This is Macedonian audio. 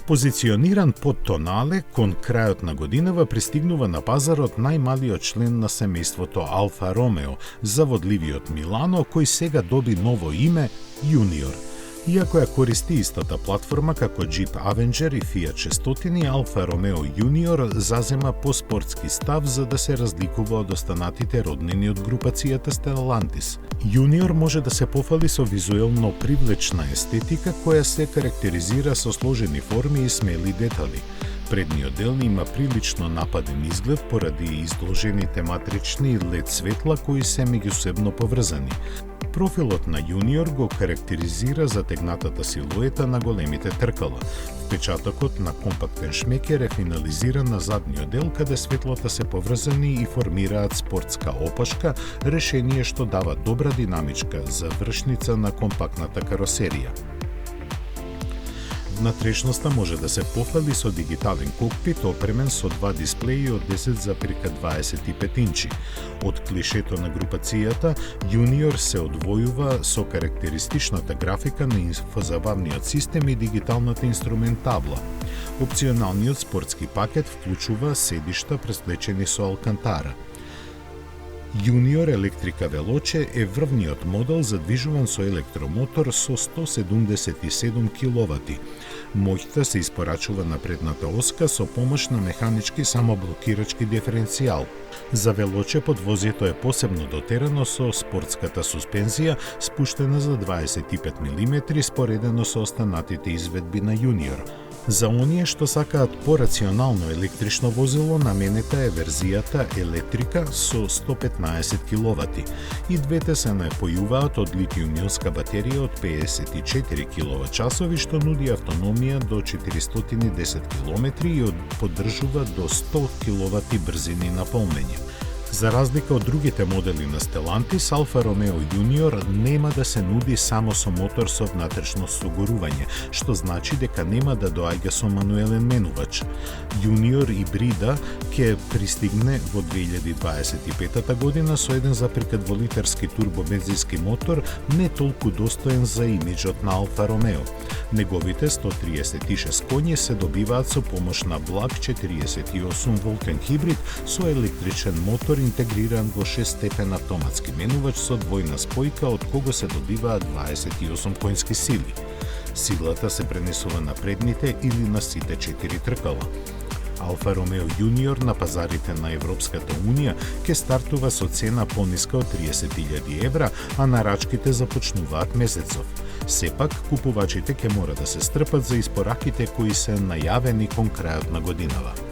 Позициониран под тонале, кон крајот на годинава пристигнува на пазарот најмалиот член на семејството Алфа Ромео, заводливиот Милано, кој сега доби ново име Junior. Иако ја користи истата платформа како Jeep Avenger и Fiat 600, Alfa Romeo Junior зазема по-спортски став за да се разликува од останатите роднини од групацијата Stellantis. Junior може да се пофали со визуелно привлечна естетика која се карактеризира со сложени форми и смели детали. Предниот дел има прилично нападен изглед поради изложените матрични LED светла кои се меѓусебно поврзани. Профилот на Junior го карактеризира затегнатата силуета на големите тркала. Впечатокот на компактен шмекер е финализиран на задниот дел, каде светлата се поврзани и формираат спортска опашка, решение што дава добра динамичка завршница на компактната каросерија. Внатрешноста може да се пофали со дигитален кокпит опремен со два дисплеи од 10,25 инчи. Од клишето на групацијата, Junior се одвојува со карактеристичната графика на инфозабавниот систем и дигиталната инструмент табла. Опционалниот спортски пакет вклучува седишта преслечени со алкантара. Junior Electrica Veloce е врвниот модел задвижуван со електромотор со 177 киловати. Моќта се испорачува на предната оска со помош на механички самоблокирачки диференцијал. За Veloce подвозјето е посебно дотерано со спортската суспензија, спуштена за 25 мм, споредено со останатите изведби на Junior. За оние што сакаат порационално електрично возило, наменета е верзијата Електрика со 115 киловати. И двете се напојуваат од литиум-ионска батерија од 54 киловат-часови, што нуди автономија до 410 км и поддржува до 100 киловати брзини на полнење. За разлика од другите модели на Stellantis, Alfa Romeo Junior нема да се нуди само со мотор со внатрешно согорување, што значи дека нема да доаѓа со мануелен менувач. Junior Ибрида ќе пристигне во 2025 година со 1,2 литарски турбобензински мотор, не толку достоен за имиџот на Alfa Romeo. Неговите 136 коњи се добиваат со помош на благ 48 волтен хибрид со електричен мотор интегриран во 6-степен автоматски менувач со двојна спојка од кого се добиваат 28 коњски сили. Силата се пренесува на предните или на сите 4 тркала. Alfa Romeo Junior на пазарите на Европската Унија ќе стартува со цена пониска од 30.000 евра, а нарачките започнуваат месецов. Сепак, купувачите ќе мора да се стрпат за испораките кои се најавени кон крајот на годинава.